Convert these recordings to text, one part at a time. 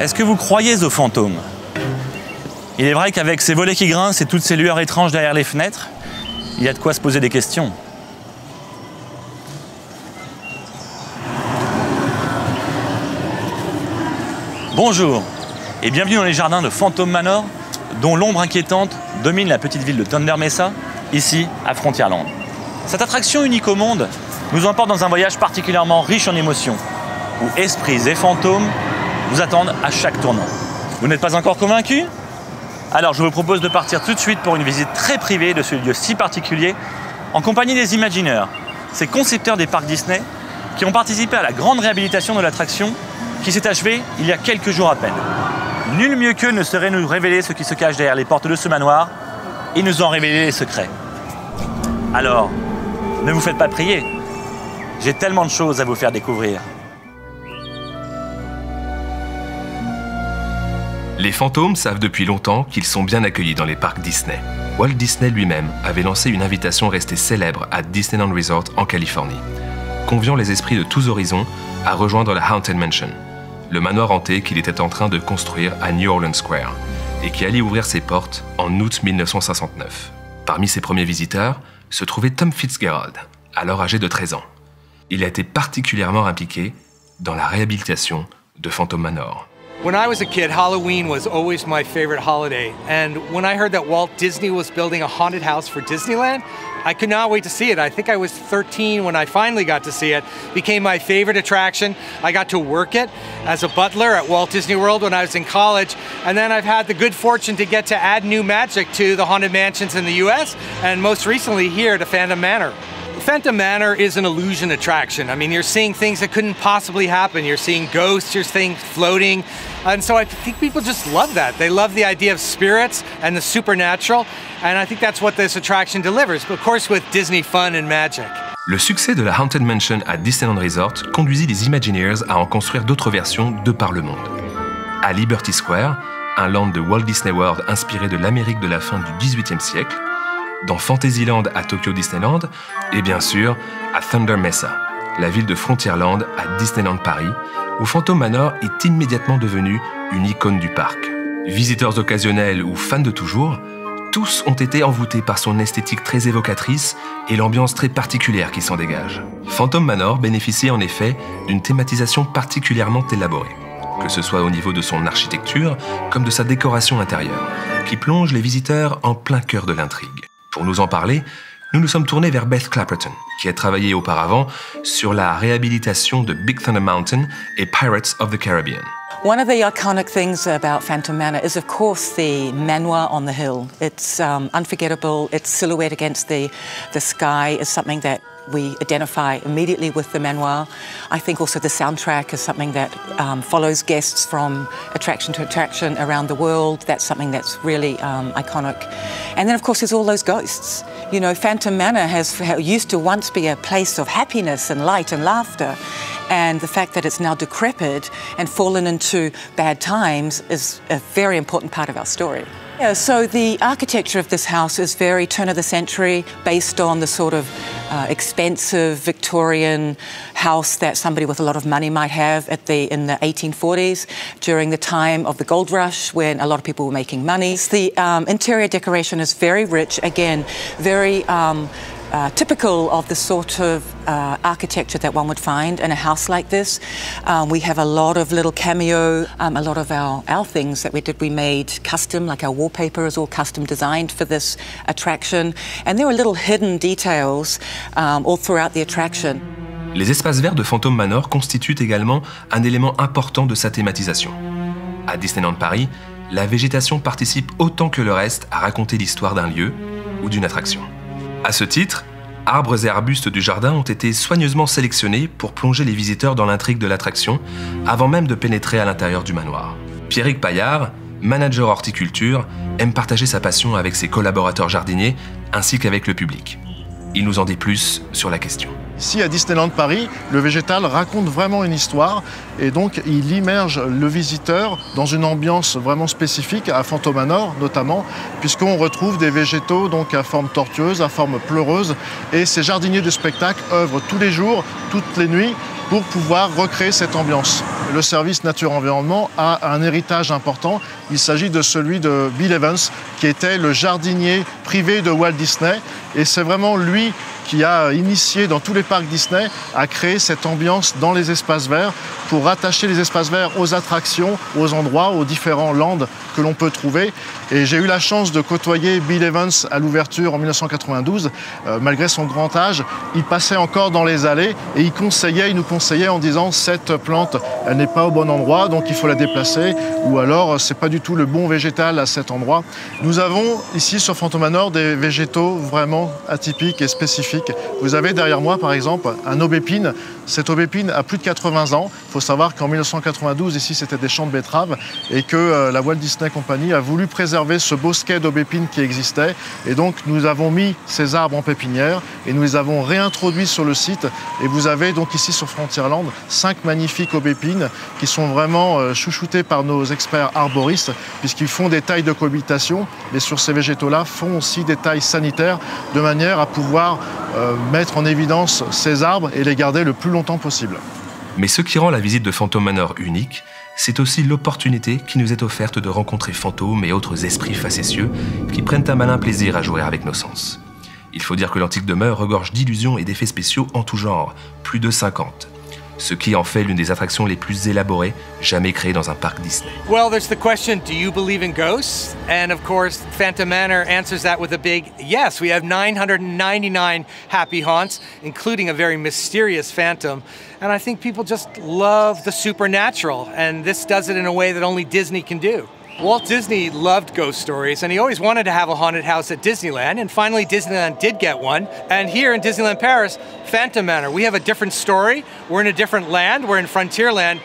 Est-ce que vous croyez aux fantômes? Il est vrai qu'avec ces volets qui grincent et toutes ces lueurs étranges derrière les fenêtres, il y a de quoi se poser des questions. Bonjour et bienvenue dans les jardins de Phantom Manor, dont l'ombre inquiétante domine la petite ville de Thunder Mesa, ici à Frontierland. Cette attraction unique au monde nous emporte dans un voyage particulièrement riche en émotions, où esprits et fantômes vous attendent à chaque tournant. Vous n'êtes pas encore convaincus? Alors je vous propose de partir tout de suite pour une visite très privée de ce lieu si particulier, en compagnie des Imagineers, ces concepteurs des parcs Disney qui ont participé à la grande réhabilitation de l'attraction qui s'est achevée il y a quelques jours à peine. Nul mieux qu'eux ne saurait nous révéler ce qui se cache derrière les portes de ce manoir et nous en révéler les secrets. Alors, ne vous faites pas prier, j'ai tellement de choses à vous faire découvrir. Les fantômes savent depuis longtemps qu'ils sont bien accueillis dans les parcs Disney. Walt Disney lui-même avait lancé une invitation restée célèbre à Disneyland Resort en Californie, conviant les esprits de tous horizons à rejoindre la Haunted Mansion, le manoir hanté qu'il était en train de construire à New Orleans Square et qui allait ouvrir ses portes en août 1969. Parmi ses premiers visiteurs se trouvait Tom Fitzgerald, alors âgé de 13 ans. Il a été particulièrement impliqué dans la réhabilitation de Phantom Manor. When I was a kid, Halloween was always my favorite holiday. And when I heard that Walt Disney was building a haunted house for Disneyland, I could not wait to see it. I think I was 13 when I finally got to see it. It became my favorite attraction. I got to work it as a butler at Walt Disney World when I was in college. And then I've had the good fortune to get to add new magic to the Haunted Mansions in the US, and most recently here to Phantom Manor. Phantom Manor is an illusion attraction. I mean, you're seeing things that couldn't possibly happen. You're seeing ghosts, you're seeing floating. And so I think people just love that. They love the idea of spirits and the supernatural. And I think that's what this attraction delivers, of course with Disney fun and magic. Le succès de la Haunted Mansion à Disneyland Resort conduisit les Imagineers à en construire d'autres versions de par le monde. À Liberty Square, un land de Walt Disney World inspiré de l'Amérique de la fin du XVIIIe siècle, dans Fantasyland à Tokyo Disneyland, et bien sûr à Thunder Mesa, la ville de Frontierland à Disneyland Paris, où Phantom Manor est immédiatement devenu une icône du parc. Visiteurs occasionnels ou fans de toujours, tous ont été envoûtés par son esthétique très évocatrice et l'ambiance très particulière qui s'en dégage. Phantom Manor bénéficie en effet d'une thématisation particulièrement élaborée, que ce soit au niveau de son architecture comme de sa décoration intérieure, qui plonge les visiteurs en plein cœur de l'intrigue. Pour nous en parler, nous nous sommes tournés vers Beth Clapperton, qui a travaillé auparavant sur la réhabilitation de Big Thunder Mountain et Pirates of the Caribbean. One of the iconic things about Phantom Manor is, of course, the manoir on the hill. It's unforgettable. Its silhouette against the sky is something that we identify immediately with the manoir. I think also the soundtrack is something that follows guests from attraction to attraction around the world. That's something that's really iconic. And then, of course, there's all those ghosts. You know, Phantom Manor used to once be a place of happiness and light and laughter. And the fact that it's now decrepit and fallen into bad times is a very important part of our story. Yeah, so the architecture of this house is very turn of the century, based on the sort of expensive Victorian house that somebody with a lot of money might have in the 1840s, during the time of the gold rush when a lot of people were making money. The interior decoration is very rich, again, very typical of the sort of architecture that one would find in a house like this. We have a lot of little cameo, a lot of our things that we made custom, like our wallpaper is all custom designed for this attraction. And there are little hidden details all throughout the attraction. Les espaces verts de Phantom Manor constituent également un élément important de sa thématisation. À Disneyland Paris, la végétation participe autant que le reste à raconter l'histoire d'un lieu ou d'une attraction. À ce titre, arbres et arbustes du jardin ont été soigneusement sélectionnés pour plonger les visiteurs dans l'intrigue de l'attraction avant même de pénétrer à l'intérieur du manoir. Pierrick Paillard, manager horticulture, aime partager sa passion avec ses collaborateurs jardiniers ainsi qu'avec le public. Il nous en dit plus sur la question. Ici, à Disneyland Paris, le végétal raconte vraiment une histoire et donc il immerge le visiteur dans une ambiance vraiment spécifique à Phantom Manor notamment, puisqu'on retrouve des végétaux donc à forme tortueuse, à forme pleureuse, et ces jardiniers de spectacle œuvrent tous les jours, toutes les nuits, pour pouvoir recréer cette ambiance. le service nature-environnement a un héritage important. Il s'agit de celui de Bill Evans, qui était le jardinier privé de Walt Disney. Et c'est vraiment lui qui a initié dans tous les parcs Disney à créer cette ambiance dans les espaces verts pour rattacher les espaces verts aux attractions, aux endroits, aux différents lands que l'on peut trouver. Et j'ai eu la chance de côtoyer Bill Evans à l'ouverture en 1992. Malgré son grand âge, il passait encore dans les allées et il nous conseillait en disant cette plante, elle n'est pas au bon endroit, donc il faut la déplacer, ou alors c'est pas du tout le bon végétal à cet endroit. Nous avons ici sur Phantom Manor des végétaux vraiment atypiques et spécifiques. Vous avez derrière moi par exemple un aubépine. Cette aubépine a plus de 80 ans. Il faut savoir qu'en 1992, ici c'était des champs de betteraves et que la Walt Disney Company a voulu préserver ce bosquet d'aubépines qui existait. Et donc nous avons mis ces arbres en pépinière et nous les avons réintroduits sur le site. Et vous avez donc ici sur Frontierland 5 magnifiques aubépines qui sont vraiment chouchoutées par nos experts arboristes puisqu'ils font des tailles de cohabitation. Et sur ces végétaux-là font aussi des tailles sanitaires de manière à pouvoir mettre en évidence ces arbres et les garder le plus longtemps possible. Mais ce qui rend la visite de Phantom Manor unique, c'est aussi l'opportunité qui nous est offerte de rencontrer fantômes et autres esprits facétieux qui prennent un malin plaisir à jouer avec nos sens. Il faut dire que l'antique demeure regorge d'illusions et d'effets spéciaux en tout genre, plus de 50. Ce qui en fait l'une des attractions les plus élaborées jamais créées dans un parc Disney. Well, there's the question, do you believe in ghosts? And of course, Phantom Manor answers that with a big yes. We have 999 happy haunts, including a very mysterious phantom. And I think people just love the supernatural, and this does it in a way that only Disney can do. Walt Disney loved ghost stories, and he always wanted to have a haunted house at Disneyland, and finally Disneyland did get one. And here in Disneyland Paris, Phantom Manor, we have a different story. We're in a different land. We're in Frontierland.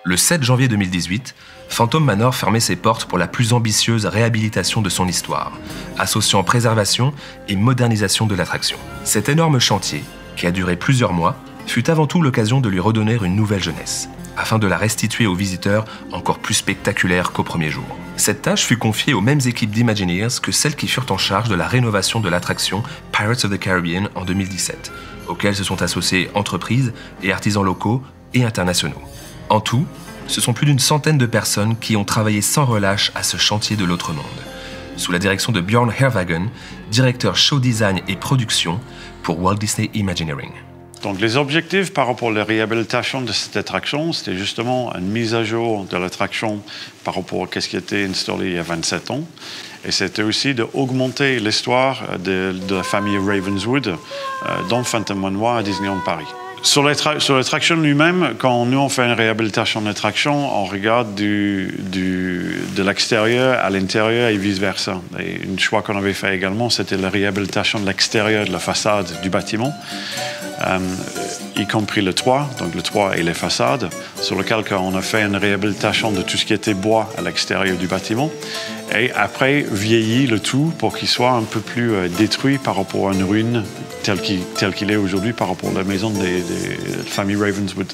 Le 7 janvier 2018, Phantom Manor fermait ses portes pour la plus ambitieuse réhabilitation de son histoire, associant préservation et modernisation de l'attraction. Cet énorme chantier, qui a duré plusieurs mois, fut avant tout l'occasion de lui redonner une nouvelle jeunesse, afin de la restituer aux visiteurs encore plus spectaculaire qu'au premier jour. Cette tâche fut confiée aux mêmes équipes d'Imagineers que celles qui furent en charge de la rénovation de l'attraction Pirates of the Caribbean en 2017, auxquelles se sont associés entreprises et artisans locaux et internationaux. En tout, ce sont plus d'une centaine de personnes qui ont travaillé sans relâche à ce chantier de l'autre monde, sous la direction de Björn Herwagen, directeur show design et production pour Walt Disney Imagineering. Donc les objectifs par rapport à la réhabilitation de cette attraction, c'était justement une mise à jour de l'attraction par rapport à ce qui a été installé il y a 27 ans. Et c'était aussi d'augmenter l'histoire de la famille Ravenswood dans Phantom Manoir à Disneyland Paris. Sur l'attraction lui-même, quand nous on fait une réhabilitation d'attraction, on regarde de l'extérieur à l'intérieur et vice-versa. Et un choix qu'on avait fait également, c'était la réhabilitation de l'extérieur de la façade du bâtiment, y compris le toit, donc le toit et les façades, sur lequel on a fait une réhabilitation de tout ce qui était bois à l'extérieur du bâtiment. Et après, vieilli le tout pour qu'il soit un peu plus détruit par rapport à une ruine tel qu'il est aujourd'hui par rapport à la maison des familles Ravenswood.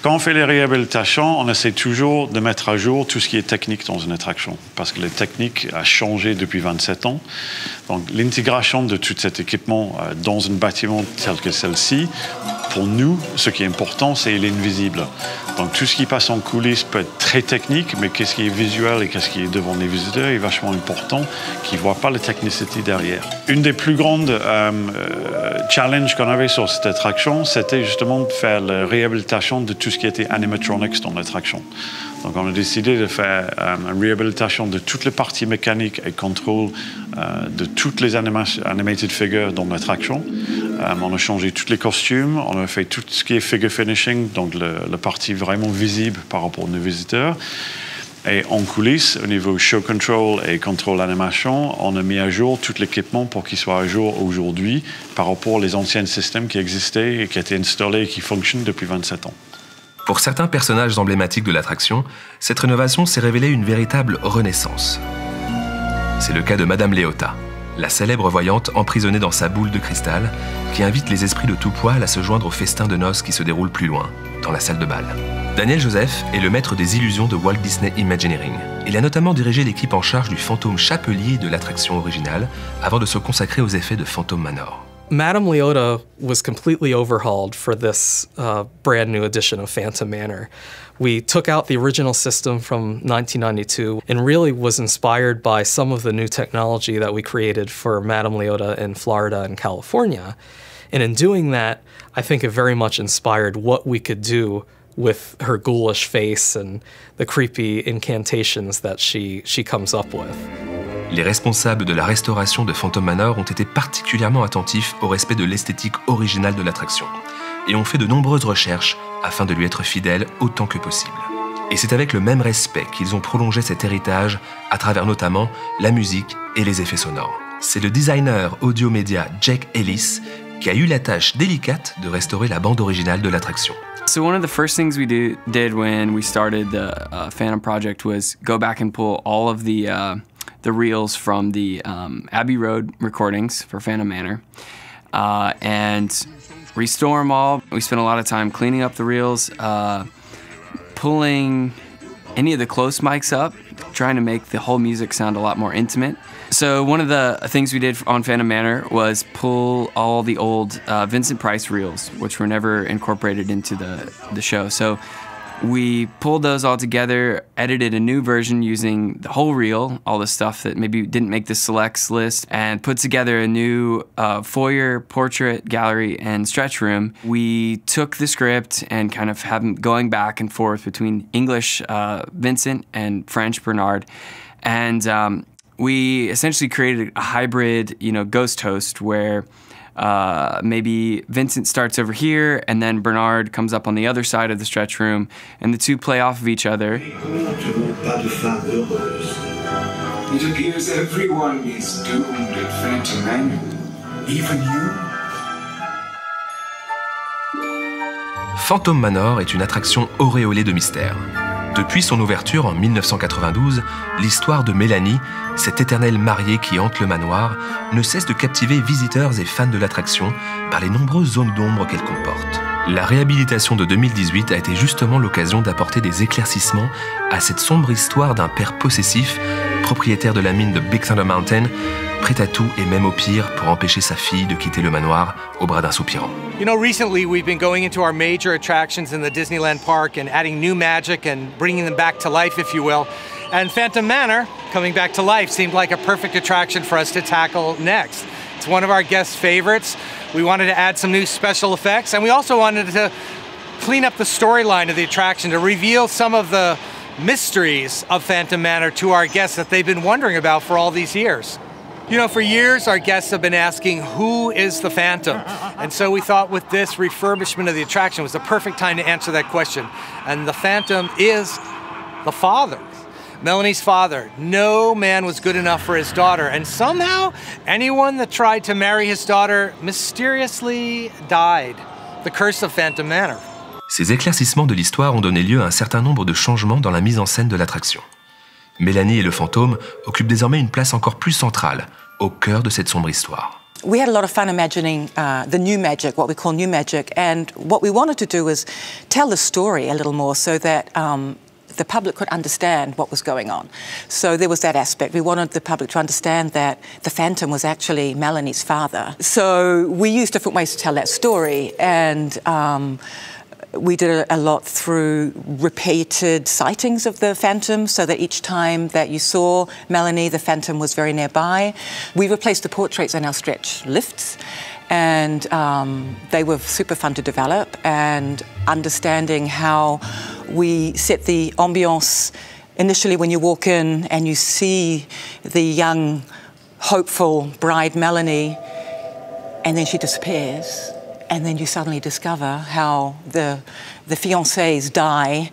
Quand on fait les réhabilitations, on essaie toujours de mettre à jour tout ce qui est technique dans une attraction, parce que les techniques ont changé depuis 27 ans. Donc l'intégration de tout cet équipement dans un bâtiment tel que celle-ci, pour nous, ce qui est important, c'est l'invisible. Donc tout ce qui passe en coulisses peut être très technique, mais qu'est-ce qui est visuel et qu'est-ce qui est devant les visiteurs est vachement important, qu'ils ne voient pas la technicité derrière. Une des plus grandes challenges qu'on avait sur cette attraction, c'était justement de faire la réhabilitation de tout ce qui était animatronics dans l'attraction. Donc on a décidé de faire une réhabilitation de toutes les parties mécaniques et contrôle de toutes les animated figures dans l'attraction. On a changé tous les costumes, on a fait tout ce qui est figure finishing, donc la partie vraiment visible par rapport aux visiteurs. Et en coulisses, au niveau show control et control animation, on a mis à jour tout l'équipement pour qu'il soit à jour aujourd'hui par rapport aux anciens systèmes qui existaient et qui étaient installés et qui fonctionnent depuis 27 ans. Pour certains personnages emblématiques de l'attraction, cette rénovation s'est révélée une véritable renaissance. C'est le cas de Madame Léota, la célèbre voyante emprisonnée dans sa boule de cristal, qui invite les esprits de tout poil à se joindre au festin de noces qui se déroule plus loin, dans la salle de bal. Daniel Joseph est le maître des illusions de Walt Disney Imagineering. Il a notamment dirigé l'équipe en charge du fantôme chapelier de l'attraction originale, avant de se consacrer aux effets de Phantom Manor. Madame Leota was completely overhauled for this brand new edition of Phantom Manor. We took out the original system from 1992 and really was inspired by some of the new technology that we created for Madame Leota in Florida and California. And in doing that, I think it very much inspired what we could do with her ghoulish face and the creepy incantations that she comes up with. Les responsables de la restauration de Phantom Manor ont été particulièrement attentifs au respect de l'esthétique originale de l'attraction et ont fait de nombreuses recherches afin de lui être fidèles autant que possible. Et c'est avec le même respect qu'ils ont prolongé cet héritage à travers notamment la musique et les effets sonores. C'est le designer audio-média Jake Ellis qui a eu la tâche délicate de restaurer la bande originale de l'attraction. So one of the first things we did when we started the Phantom project was go back and pull all of the reels from the Abbey Road recordings for Phantom Manor and restore them all. We spent a lot of time cleaning up the reels, pulling any of the close mics up, trying to make the whole music sound a lot more intimate. So one of the things we did on Phantom Manor was pull all the old Vincent Price reels, which were never incorporated into the show. So we pulled those all together, edited a new version using the whole reel, all the stuff that maybe didn't make the selects list, and put together a new foyer, portrait, gallery, and stretch room. We took the script and kind of had them going back and forth between English Vincent and French Bernard, and we essentially created a hybrid, ghost host where maybe Vincent starts over here and then Bernard comes up on the other side of the stretch room and the two play off of each other. It appears everyone is doomed at Phantom Manor, even you. Phantom Manor est une attraction auréolée de mystère. Depuis son ouverture en 1992, l'histoire de Mélanie, cette éternelle mariée qui hante le manoir, ne cesse de captiver visiteurs et fans de l'attraction par les nombreuses zones d'ombre qu'elle comporte. La réhabilitation de 2018 a été justement l'occasion d'apporter des éclaircissements à cette sombre histoire d'un père possessif, propriétaire de la mine de Big Thunder Mountain, prêt à tout et même au pire pour empêcher sa fille de quitter le manoir au bras d'un soupirant. Recently we've been going into our major attractions in the Disneyland park and adding new magic and bringing them back to life, if you will. And Phantom Manor, coming back to life, seemed like a perfect attraction for us to tackle next. It's one of our guest favorites. We wanted to add some new special effects, and we also wanted to clean up the storyline of the attraction to reveal some of the mysteries of Phantom Manor to our guests that they've been wondering about for all these years. For years, our guests have been asking, who is the Phantom? And so we thought with this refurbishment of the attraction was the perfect time to answer that question. And the Phantom is the father, Melanie's father. No man was good enough for his daughter. And somehow, anyone that tried to marry his daughter mysteriously died. The curse of Phantom Manor. Ces éclaircissements de l'histoire ont donné lieu à un certain nombre de changements dans la mise en scène de l'attraction. Mélanie et le fantôme occupent désormais une place encore plus centrale, au cœur de cette sombre histoire. We had a lot of fun imagining the new magic, what we call new magic, and what we wanted to do was tell the story a little more so that the public could understand what was going on. So there was that aspect. We wanted the public to understand that the Phantom was actually Melanie's father. So we used different ways to tell that story, and we did a lot through repeated sightings of the Phantom, so that each time that you saw Melanie, the Phantom was very nearby. We replaced the portraits in our stretch lifts, and they were super fun to develop, and understanding how we set the ambiance initially when you walk in and you see the young, hopeful bride Melanie, and then she disappears. And then you suddenly discover how the fiancés die.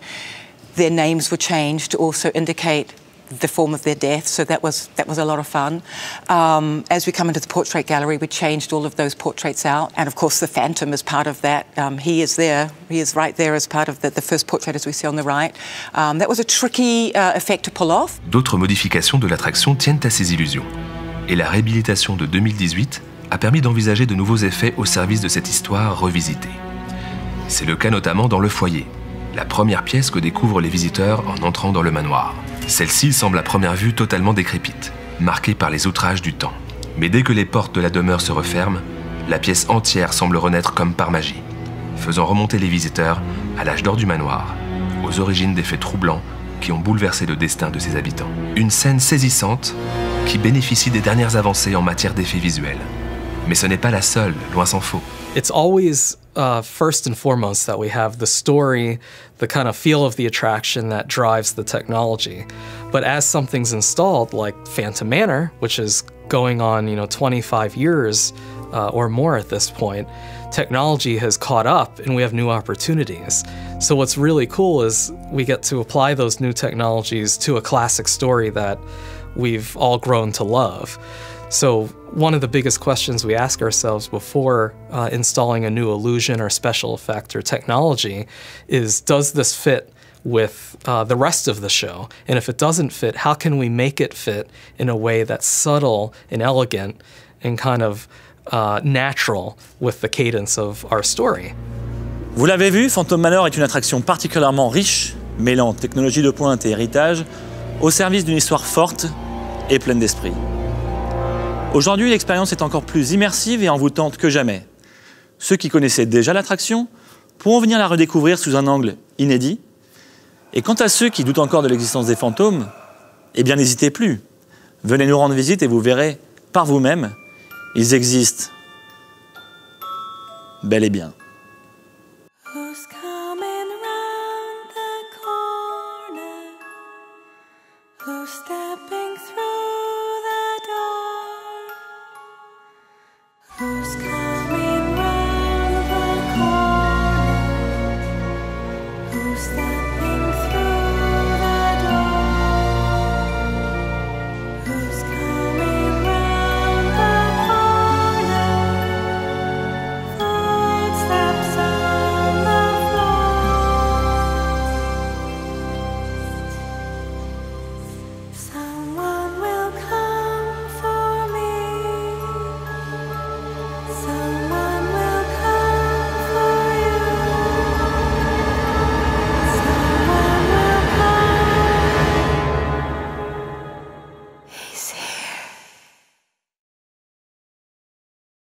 Their names were changed to also indicate the form of their death, so that was a lot of fun. As we come into the portrait gallery, we changed all of those portraits out, and of course the Phantom is part of that. He is there, he is right there as part of the first portrait as we see on the right. That was a tricky effect to pull off. D'autres modifications de l'attraction tiennent à ces illusions. Et la réhabilitation de 2018 a permis d'envisager de nouveaux effets au service de cette histoire revisitée. C'est le cas notamment dans le foyer, la première pièce que découvrent les visiteurs en entrant dans le manoir. Celle-ci semble à première vue totalement décrépite, marquée par les outrages du temps. Mais dès que les portes de la demeure se referment, la pièce entière semble renaître comme par magie, faisant remonter les visiteurs à l'âge d'or du manoir, aux origines des faits troublants qui ont bouleversé le destin de ses habitants. Une scène saisissante qui bénéficie des dernières avancées en matière d'effets visuels. Mais ce n'est pas la seule, loin s'en faut. It's always first and foremost that we have the story, the kind of feel of the attraction that drives the technology. But as something's installed, like Phantom Manor, which is going on, 25 years or more at this point, technology has caught up and we have new opportunities. So what's really cool is we get to apply those new technologies to a classic story that we've all grown to love. So one of the biggest questions we ask ourselves before installing a new illusion or special effect or technology is, does this fit with the rest of the show? And if it doesn't fit, how can we make it fit in a way that's subtle and elegant and kind of natural with the cadence of our story? Vous l'avez vu, Phantom Manor est une attraction particulièrement riche, mêlant technologie de pointe et héritage, au service d'une histoire forte et pleine d'esprit. Aujourd'hui, l'expérience est encore plus immersive et envoûtante que jamais. Ceux qui connaissaient déjà l'attraction pourront venir la redécouvrir sous un angle inédit. Et quant à ceux qui doutent encore de l'existence des fantômes, eh bien n'hésitez plus. Venez nous rendre visite et vous verrez par vous-même, ils existent bel et bien.